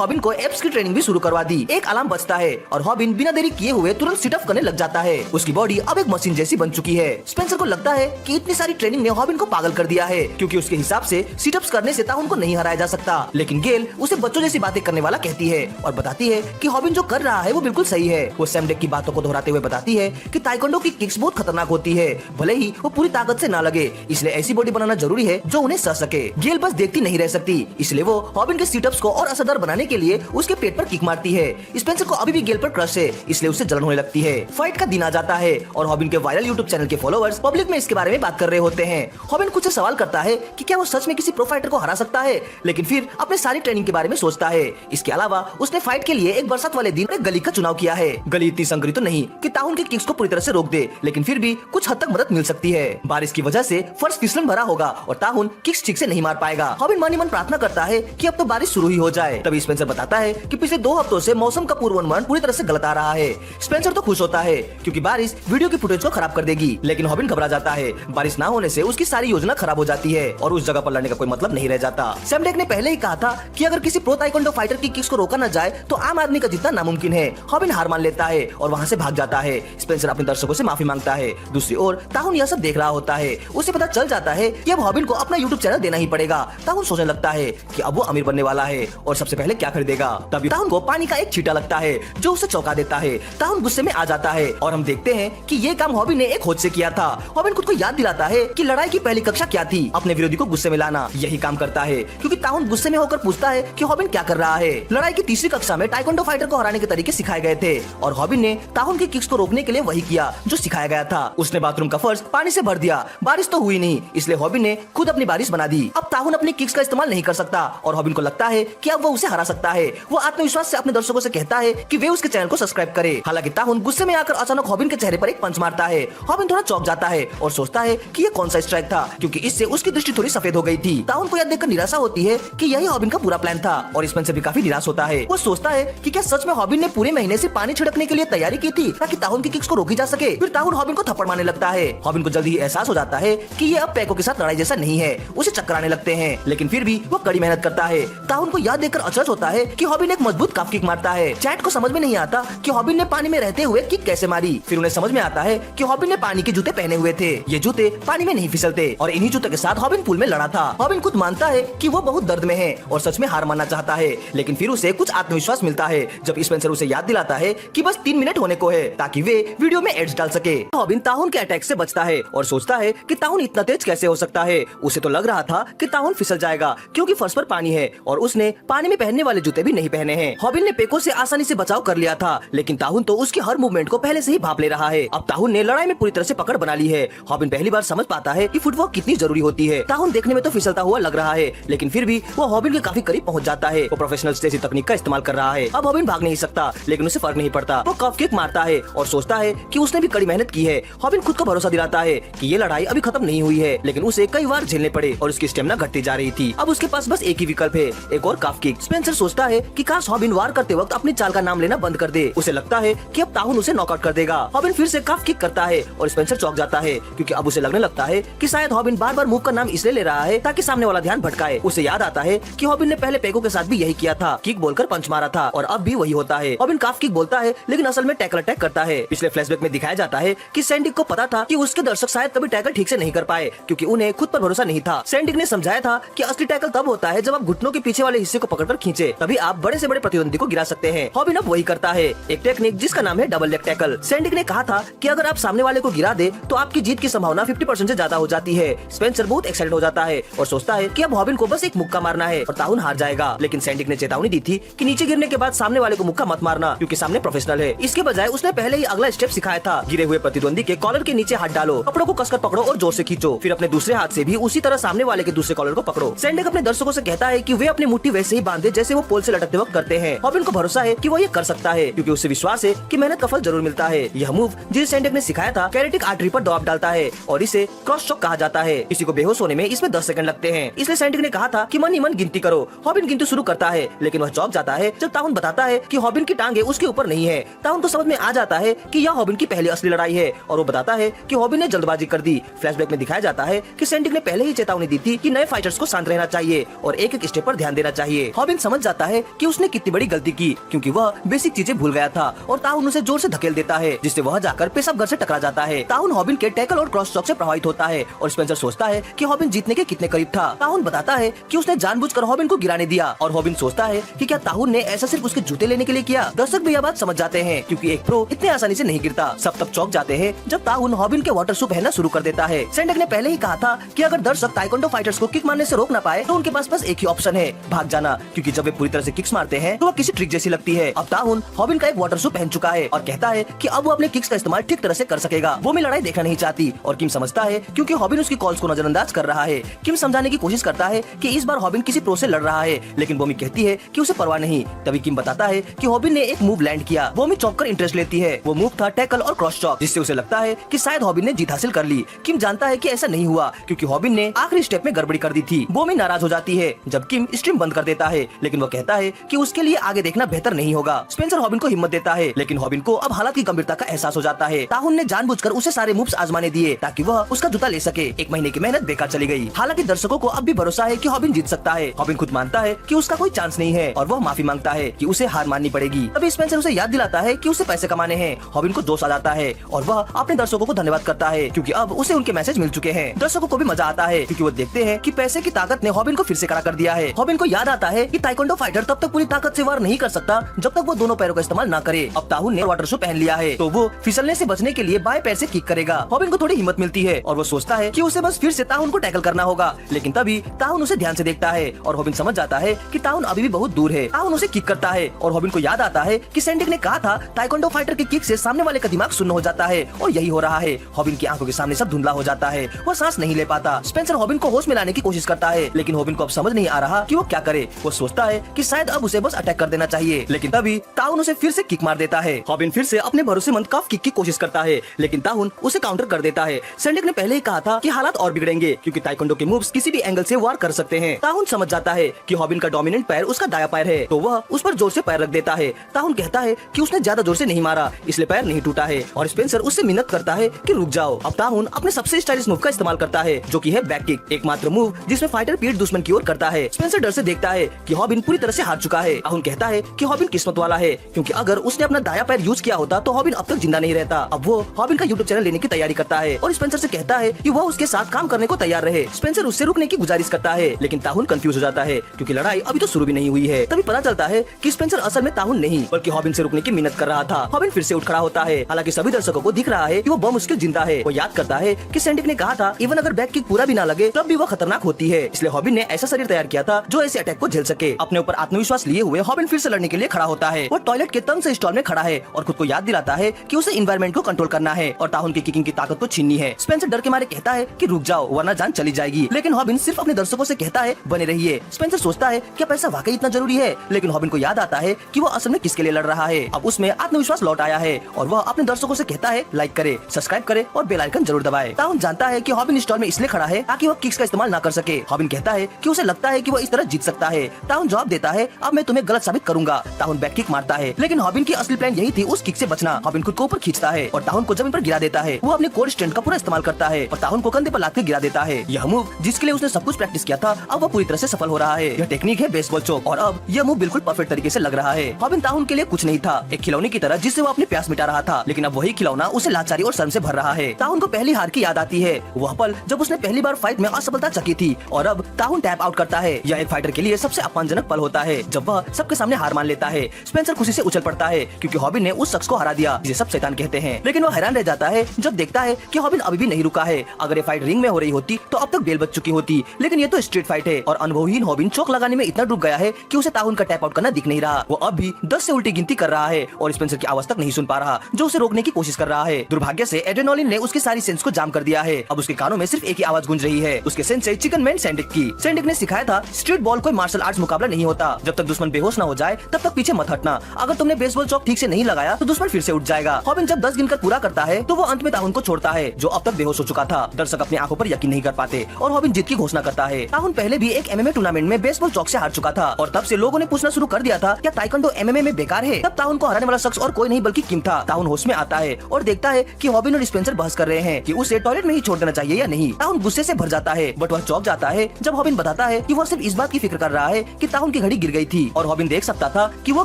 हॉबिन को एप्स की ट्रेनिंग भी शुरू करवा दी। एक अलार्म बजता है और हॉबिन बिना देरी किए हुए तुरंत सिटअप करने लग जाता है। उसकी बॉडी अब एक मशीन जैसी बन चुकी है। स्पेंसर को लगता है कि इतनी सारी ट्रेनिंग ने हॉबिन को पागल कर दिया है, क्योंकि उसके हिसाब से सिटअप्स करने से ताहुन को नहीं हराया जा सकता। लेकिन गेल उसे बच्चों जैसी बातें करने वाला कहती है और बताती है कि हॉबिन जो कर रहा है वो बिल्कुल सही है। वो सैम डेक की बातों को दोहराते हुए बताती है कि ताइक्वांडो की किक्स बहुत खतरनाक होती है, भले ही वो पूरी ताकत से ना लगे, इसलिए ऐसी बॉडी बनाना जरूरी है जो उन्हें सह सके। गेल बस देखती नहीं रह सकती, इसलिए वो हॉबिन के सिटअप्स को और असरदार बनाने के लिए उसके पेट पर किक मारती है। स्पेंसर को अभी भी गेल पर क्रश है, इसलिए उसे जलन होने लगती है। फाइट का दिन आ जाता है और हॉबिन के वायरल यूट्यूब चैनल के फॉलोअर्स पब्लिक में इसके बारे में बात कर रहे होते हैं। हॉबिन कुछ से सवाल करता है कि क्या वो सच में किसी प्रो फाइटर को हरा सकता है, लेकिन फिर अपने सारी ट्रेनिंग के बारे में सोचता है। इसके अलावा उसने फाइट के लिए एक बरसात वाले दिन एक गली का चुनाव किया है। गली इतनी संकरी तो नहीं कि ताहुन की किक्स को पूरी तरह से रोक दे, लेकिन फिर भी कुछ हद तक मदद मिल सकती है। बारिश की वजह से फर्श फिसलन भरा होगा और ताहुन किक्स ठीक से नहीं मार पाएगा। हॉबिन मन ही मन प्रार्थना करता है कि अब तो बारिश शुरू ही हो जाए। तभी स्पेंसर बताता है कि पिछले 2 हफ्तों से मौसम का पूर्वानुमान पूरी तरह से गलत आ रहा है। स्पेंसर तो खुश होता है क्योंकि बारिश वीडियो की फुटेज को खराब कर देगी, लेकिन हॉबिन घबरा जाता है। बारिश ना होने से उसकी सारी योजना खराब हो जाती है और उस जगह पर लड़ने का कोई मतलब नहीं रह जाता। सैम डेक ने पहले ही कहा था कि अगर किसी प्रो ताइक्वांडो फाइटर की किक्स को रोका न जाए तो आम आदमी का जीतना नामुमकिन है। हॉबिन हार मान लेता है और वहाँ से भाग जाता है। स्पेंसर अपने दर्शकों से माफी मांगता है। दूसरी ओर ताहुन यह सब देख रहा होता है। उसे पता चल जाता है कि अब हॉबिन को अपना यूट्यूब चैनल देना ही पड़ेगा। ताहुन सोचने लगता है कि अब वो अमीर बनने वाला है और सबसे पहले क्या खरीदेगा। तभी ताहुन को पानी का एक छींटा लगता है जो उसे चौंका देता है। ताहुन गुस्से में आ जाता है और हम देखते हैं कि ये काम हॉबिन ने एक खोज से किया था। हॉबिन खुद को याद दिलाता है कि लड़ाई की पहली कक्षा क्या थी, अपने विरोधी को गुस्से में लाना। यही काम करता है क्योंकि ताहुन गुस्से में होकर पूछता है कि हॉबिन क्या कर रहा है। लड़ाई की तीसरी कक्षा में ताइक्वांडो फाइटर को हराने के तरीके सिखाए गए थे और हॉबिन ने ताहुन की किक्स को रोकने के लिए वही किया जो सिखाया गया था। उसने बाथरूम का फर्श पानी से भर दिया। बारिश तो हुई नहीं, इसलिए हॉबिन ने खुद अपनी बारिश बना दी। अब ताहुन अपनी किक्स का इस्तेमाल नहीं कर सकता और हॉबिन को लगता है कि अब वो उसे हरा सकता है। वो आत्मविश्वास से अपने दर्शकों से कहता है कि वे उसके चैनल को सब्सक्राइब करें। हालांकि ताहुन गुस्से में आकर अचानक हॉबिन के चेहरे पर एक पंच मारता है। हॉबिन थोड़ा चौंक जाता है और सोचता है कि ये कौन सा स्ट्राइक था, क्योंकि इससे उसकी दृष्टि थोड़ी सफेद हो गई थी। ताहुन को यह देखकर निराशा होती है कि यही हॉबिन का पूरा प्लान था और स्पेंसर भी काफी निराश होता है। वो सोचता है कि क्या सच में हॉबिन ने पूरे महीने से पानी छिड़कने के लिए तैयारी की थी ताकि ताहुन की किक्स को रोकी जा सके। फिर ताहुन हॉबिन को थप्पड़ मारने लगता है। हॉबिन को जल्दी ही एहसास हो जाता है कि ये अब पैको के साथ लड़ाई जैसा नहीं है। उसे चक्कर आने लगते हैं, लेकिन फिर भी वो कड़ी मेहनत करता है। ताहुन को यह देखकर अचरज होता है कि हॉबिन एक मजबूत काफ किक मारता है। चैट को समझ में नहीं आता कि हॉबिन ने पानी में रहते हुए किक कैसे मारी। फिर उन्हें समझ में आता है कि हॉबिन ने पानी के जूते पहने हुए थे। ये जूते पानी में नहीं फिसलते और इन्हीं जूतों के साथ हॉबिन पूल में लड़ा था। हॉबिन खुद मानता है कि वो बहुत दर्द में है और सच में हार मानना चाहता है, लेकिन फिर उसे कुछ आत्मविश्वास मिलता है जब स्पेंसर उसे याद दिलाता है कि बस 3 मिनट होने को है ताकि वे वीडियो में एड्स डाल सके। हॉबिन ताहुन के अटैक से बचता है और सोचता है कि ताहुन इतना तेज कैसे हो सकता है। उसे तो लग रहा था कि ताहुन फिसल जाएगा क्योंकि फर्श पर पानी है और उसने पानी में पहनने वाले जूते भी नहीं पहने हैं। हॉबिन ने पेको से आसानी से बचाव कर लिया था, लेकिन ताहुन तो उसकी हर मूवमेंट को पहले से ही भांप ले रहा है। अब ताहुन ने लड़ाई में पूरी तरह से पकड़ बना ली है। हॉबिन पहली बार समझ पाता है कि फुटवर्क कितनी जरूरी होती है। ताहुन देखने में तो फिसलता हुआ लग रहा है, लेकिन फिर भी वो हॉबिन के काफी करीब पहुंच जाता है। वो प्रोफेशनल जैसी तकनीक का इस्तेमाल कर रहा है। अब हॉबिन भाग नहीं सकता, लेकिन उसे फर्क नहीं पड़ता। वो कफ किक मारता है और सोचता है कि उसने भी कड़ी मेहनत की है। हॉबिन खुद को भरोसा दिलाता है कि ये लड़ाई अभी खत्म नहीं हुई है, लेकिन उसे कई बार झेलने पड़े और उसकी स्टेमिना घटती जा रही थी। अब उसके पास बस एक ही विकल्प है, एक और कफ किक। स्पेंसर सोचता है कि काश हॉबिन वार करते वक्त अपनी चाल का नाम लेना बंद कर दे। उसे लगता है कि अब ताहुन उसे नॉकआउट कर देगा। हॉबिन फिर से कफ किक करता है और स्पेंसर चौंक जाता है क्योंकि अब उसे लगने लगता है कि शायद हॉबिन बार बार मूव का नाम इसलिए ले रहा है ताकि सामने वाला ध्यान भटकाए। उसे याद आता है कि हॉबिन ने पहले पेको के साथ भी यही किया था, किक बोलकर पंच मारा था और अब भी वही होता है। हॉबिन काफ किक बोलता है लेकिन असल में टैकल अटैक करता है। पिछले फ्लैशबैक में दिखाया जाता है कि सैंडिक को पता था कि उसके दर्शक शायद कभी टैकल ठीक से नहीं कर पाए क्योंकि उन्हें खुद पर भरोसा नहीं था। सैंडिक ने समझाया था कि असली टैकल तब होता है जब आप घुटनों के पीछे वाले हिस्से को पकड़कर खींचे, तभी आप बड़े से बड़े प्रतिद्वंदी को गिरा सकते हैं। हॉबिन अब वही करता है, एक टेक्निक जिसका नाम है डबल लेग टैकल। सैंडिक ने कहा था कि अगर आप सामने वाले को गिरा दे तो आपकी जीत की संभावना 50% से ज्यादा हो जाती है। स्पेंसर बहुत एक्साइटेड हो जाता है और सोचता है कि अब हॉबिन को बस एक मुक्का मारना है और ताहुन हार जाएगा। लेकिन सैंडिक ने चेतावनी दी थी कि नीचे गिरने के बाद सामने वाले को मुक्का मत मारना क्योंकि सामने प्रोफेशनल है। इसके बजाय उसने पहले ही अगला स्टेप सिखाया था, गिरे हुए प्रतिद्वंदी के कॉलर के नीचे हाथ डालो, कपड़ों को कसकर पकड़ो और जोर से खींचो, फिर अपने दूसरे हाथ से भी उसी तरह सामने वाले के दूसरे कॉलर को पकड़ो। सैंडिक अपने दर्शकों से कहता है कि वे अपनी मुट्ठी वैसे ही बांधे जैसे वो पोल से लटकते वक्त करते हैं। हॉबिन को भरोसा है कि वो ये कर सकता है क्योंकि उसे विश्वास है कि मेहनत का फल जरूर मिलता है। यह मूव जिसे सैंडिक ने सिखाया था कैरेटिक आर्टरी पर दबाव डालता है और इसे क्रॉस चॉक कहा जाता है। किसी को बेहोश होने में इसमें 10 सेकंड लगते हैं, इसलिए सैंडिक ने कहा था कि मन ही मन गिनती करो। हॉबिन गिनती शुरू करता है लेकिन वह चौंक जाता है जब ताहुन बताता है कि हॉबिन की टांगे उसके ऊपर नहीं है। ताहुन को समझ में आ जाता है कि यह हॉबिन की पहली असली लड़ाई है और वो बताता है कि हॉबिन ने जल्दबाजी कर दी। फ्लैशबैक में दिखाया जाता है कि सैंडिक ने पहले ही चेतावनी दी थी कि नए फाइटर्स को शांत रहना चाहिए और एक एक स्टेप पर ध्यान देना चाहिए। हॉबिन समझ जाता है कि उसने कितनी बड़ी गलती की, क्योंकि वह बेसिक चीजें भूल गया था और ताहुन उसे जोर से धकेल देता है, जिससे वह जाकर पेशाब घर से टकरा जाता है। ताहुन हॉबिन के टैकल और क्रॉस चॉक से प्रभावित होता है और स्पेंसर सोचता है कि हॉबिन जीतने के कितने करीब था। ताहुन बताता है कि उसने जानबूझकर हॉबिन को गिराने दिया और हॉबिन सोचता है कि क्या ताहुन ने ऐसा सिर्फ उसके जूते लेने के लिए किया। दर्शक भी यह बात समझ जाते हैं, क्योंकि एक प्रो इतने आसानी से नहीं गिरता। सब तब चौंक जाते हैं जब ताहुन हॉबिन के वाटर शू पहनना शुरू कर देता है। सेंडेक ने पहले ही कहा था कि अगर दर्शक ताइक्वांडो फाइटर्स को किक मारने से रोक ना पाए तो उनके पास बस एक ही ऑप्शन है, भाग जाना, क्योंकि जब वे पूरी तरह से किक्स मारते हैं तो वह किसी ट्रिक जैसी लगती है। अब ताहुन हॉबिन का एक वाटर शू पहन चुका है और कहता है कि अब वो अपने किक्स का इस्तेमाल ठीक तरह से कर सकेगा। वो भी लड़ाई देखना नहीं चाहती और किम समझता है क्योंकि हॉबिन उसकी कॉल्स को नजरअंदाज कर रहा है। किम समझाने की कोशिश करता है कि इस बार हॉबिन किसी प्रो से लड़ रहा है, लेकिन बोमी कहती है कि उसे परवाह नहीं। तभी किम बताता है कि हॉबिन ने एक मूव लैंड किया। बोमी चौंक कर इंटरेस्ट लेती है। वो मूव था टैकल और क्रॉस चॉक, जिससे उसे लगता है कि शायद हॉबिन ने जीत हासिल कर ली। किम जानता है कि ऐसा नहीं हुआ, क्योंकि हॉबिन ने आखिरी स्टेप में गड़बड़ी कर दी थी। बोमी नाराज हो जाती है जब किम स्ट्रीम बंद कर देता है, लेकिन वो कहता है कि उसके लिए आगे देखना बेहतर नहीं होगा। स्पेंसर हॉबिन को हिम्मत देता है, लेकिन हॉबिन को अब हालात की गंभीरता का एहसास हो जाता है। ताहुन ने जानबूझकर उसे सारे मूव्स आजमाने दिए ताकि वह उसका जूता ले सके। एक महीने की मेहनत बेकार चली गई। हालांकि दर्शकों को अब भी भरोसा है कि हॉबिन जीत सकता है। हॉबिन खुद मानता है कि उसका कोई चांस नहीं है और वह माफी मांगता है कि उसे हार माननी पड़ेगी। तभी स्पेंसर उसे याद दिलाता है कि उसे पैसे कमाने हैं। हॉबिन को जोश आ जाता है और वह अपने दर्शकों को धन्यवाद करता है, क्योंकि अब उसे उनके मैसेज मिल चुके हैं। दर्शकों को भी मजा आता है, क्योंकि वो देखते हैं कि पैसे की ताकत ने हॉबिन को फिर से खड़ा कर दिया है। हॉबिन को याद आता है कि ताइक्वांडो फाइटर तब तक पूरी ताकत से वार नहीं कर सकता जब तक वो दोनों पैरों का इस्तेमाल ना करे। अब ताहुन ने वाटर शू पहन लिया है, तो वो फिसलने से बचने के लिए बाएं पैर से किक करेगा। हॉबिन को थोड़ी हिम्मत मिलती है और वो सोचता है कि उसे बस फिर से ताहुन को टैकल करना होगा, लेकिन तभी ताहुन उसे ध्यान से देखता है और हॉबिन समझ जाता है कि ताहुन अभी भी बहुत दूर है। ताहुन उसे किक करता है और हॉबिन को याद आता है कि सेंडिक ने कहा था ताइक्वांडो फाइटर की किक से सामने वाले का दिमाग सुन्न हो जाता है, और यही हो रहा है। हॉबिन की आंखों के सामने सब धुंधला हो जाता है, वो सांस नहीं ले पाता। स्पेंसर हॉबिन को होश में लाने की कोशिश करता है, लेकिन हॉबिन को अब समझ नहीं आ रहा कि वो क्या करे। वो सोचता है कि शायद अब उसे बस अटैक कर देना चाहिए, लेकिन तभी ताहुन उसे फिर से किक मार देता है। हॉबिन फिर से अपने भरोसेमंद कफ किक की कोशिश करता है, लेकिन ताहुन उसे काउंटर कर देता है। सेंडिक ने पहले ही कहा था कि हालात और बिगड़ेंगे, क्योंकि ताइक्वांडो के मूव्स किसी भी एंगल से वार कर सकते हैं। ताहुन समझ जाता है कि हॉबिन का डोमिनेंट पैर उसका दायां पैर है, तो वह उस पर जोर से पैर रख देता है। ताहुन कहता है कि उसने ज्यादा जोर से नहीं मारा, इसलिए पैर नहीं टूटा है, और स्पेंसर उससे मिन्नत करता है कि रुक जाओ। अब ताहुन अपने सबसे स्टाइलिश मूव का इस्तेमाल करता है, जो कि है बैक किक, एकमात्र मूव जिसमें फाइटर पीठ दुश्मन की ओर करता है। स्पेंसर डर से देखता है कि हॉबिन पूरी तरह से हार चुका है। ताहुन कहता है कि हॉबिन किस्मत वाला है, क्योंकि अगर उसने अपना दायां पैर यूज किया होता तो हॉबिन अब तक जिंदा नहीं रहता। अब वो हॉबिन का यूट्यूब चैनल लेने की तैयारी करता है और स्पेंसर से कहता है कि वह उसके साथ काम करने को तैयार रहे। स्पेंसर उससे रुकने की गुजारिश करता है, लेकिन ताहुन कंफ्यूज हो जाता है, क्योंकि लड़ाई अभी तो शुरू भी नहीं हुई है। तभी पता चलता है कि स्पेंसर असल में ताहुन नहीं बल्कि हॉबिन से रुकने की मिन्नत कर रहा था। हॉबिन फिर से उठ खड़ा होता है, हालांकि सभी दर्शकों को दिख रहा है कि वो बमुश्किल जिंदा है। वो याद करता है कि सेंडिक ने कहा था इवन अगर बैक किक पूरा भी ना लगे तब भी वो खतरनाक होती है, इसलिए हॉबिन ने ऐसा शरीर तैयार किया था जो ऐसे अटैक को झेल सके। अपने ऊपर आत्मविश्वास लिए हुए हॉबिन फिर से लड़ने के लिए खड़ा होता है। वो टॉयलेट के तंग से स्टॉल में खड़ा है और खुद को याद दिलाता है कि उसे एनवायरनमेंट को कंट्रोल करना है और ताहुन की किकिंग की ताकत को छीननी है। स्पेंसर डर के मारे कहता है कि रुक जाओ वरना जान चली जाएगी, लेकिन हॉबिन सिर्फ अपने दर्शकों से कहता है बने रहिए। स्पेंसर सोचता है क्या पैसा वाकई इतना जरूरी है, लेकिन हॉबिन को याद आता है कि वो असल में किसके लिए लड़ रहा है। अब उसमें आत्मविश्वास लौट आया है और वह अपने दर्शकों से कहता है लाइक करे, सब्सक्राइब करे और बेल आइकन जरूर दबाए। ताहुन जानता है कि हॉबिन स्टॉल में इसलिए खड़ा है ताकि वो किक्स का इस्तेमाल ना कर सके। हॉबिन कहता है कि उसे लगता है कि वो इस तरह जीत सकता है। ताहुन जवाब देता है अब मैं तुम्हें गलत साबित करूंगा। ताहुन बैक किक मारता है, लेकिन हॉबिन की असली प्लान यही थी उस किक से बचना। हॉबिन खुद को ऊपर खींचता है और ताहुन को जमीन पर गिरा देता है। वो अपने कोर स्ट्रेंथ का पूरा इस्तेमाल करता है और ताहुन को कंधे पर लाद के गिरा देता है। यह मूव जिसके लिए उसने सब कुछ प्रैक्टिस किया था अब वो पूरी तरह से सफल हो रहा है। यह टेक्निक है बेसबॉल चोक और अब यह मूव बिल्कुल परफेक्ट तरीके से लग रहा है। हॉबिन ताहुन के लिए कुछ नहीं था, एक खिलौने की तरह जिससे वो अपनी प्यास मिटा रहा था, लेकिन अब वही खिलौना उसे लाचारी और शर्म से भर रहा है। ताहुन को पहली हार की याद आती है, वह पल जब उसने पहली बार फाइट में असफलता चखी थी और अब ताहुन टैप आउट करता है। यह एक फाइटर के लिए सबसे अपमानजनक पल होता है जब वह सबके सामने हार मान लेता है। स्पेंसर खुशी से उछल पड़ता है क्योंकि हॉबिन ने उस शख्स को हरा दिया जिसे सब शैतान कहते हैं, लेकिन वो हैरान रह जाता है जब देखता है कि हॉबिन अभी भी नहीं रुका है। अगर ये फाइट रिंग में हो रही होती तो अब तक बेल बज चुकी होती, लेकिन ये तो स्ट्रीट फाइट है और अनुभवहीन हॉबिन चौक लगाने में इतना डूब गया है कि उसे ताहुन का टैप आउट करना दिख नहीं रहा। वो अब भी 10 से उल्टी गिनती कर रहा है और स्पेंसर की आवाज तक नहीं सुन पा रहा जो उसे रोकने की कोशिश कर रहा है। दुर्भाग्य से एड्रेनालिन ने उसकी सारी सेंस को जाम कर दिया है। अब उसके कानों में सिर्फ एक ही आवाज गूंज रही है, उसके सेंस से चिकन मैन सैंडिक की। सैंडिक ने सिखाया था स्ट्रीट बॉल कोई मार्शल आर्ट्स मुकाबला नहीं होता, जब तक दुश्मन बेहोश न हो जाए तब तक पीछे मत हटना। अगर तुमने बेसबॉल चौक ठीक से नहीं लगाया तो दुश्मन फिर से उठ जाएगा। हॉबिन जब 10 गिनकर पूरा करता है तो वो अंत में ताहुन को छोड़ता है जो अब तक बेहोश हो चुका था। दर्शक अपनी आंखों पर यकीन नहीं कर पाते और हॉबिन जीत की घोषणा करता है। ताहुन पहले भी एक एमएमए टूर्नामेंट में बेसबॉल चौक से हार चुका था और तब से लोगों ने पूछना शुरू कर दिया था क्या ताइक्वांडो एमएमए में बेकार है। तब ताहुन को हराने वाला शख्स और कोई नहीं बल्कि किम था। ताहुन होश में आता है और देखता है कि हॉबिन और स्पेंसर बहस कर रहे हैं कि उसे टॉयलेट में ही छोड़ देना चाहिए या नहीं। ताहुन गुस्से से भर जाता है बट वह चौंक जाता है जब हॉबिन बताता है कि वह सिर्फ इस बात की फिक्र कर रहा है कि ताहुन ताहुन की घड़ी गिर गई थी और रॉबिन देख सकता था कि वो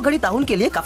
घड़ी ताहुन के लिए काफी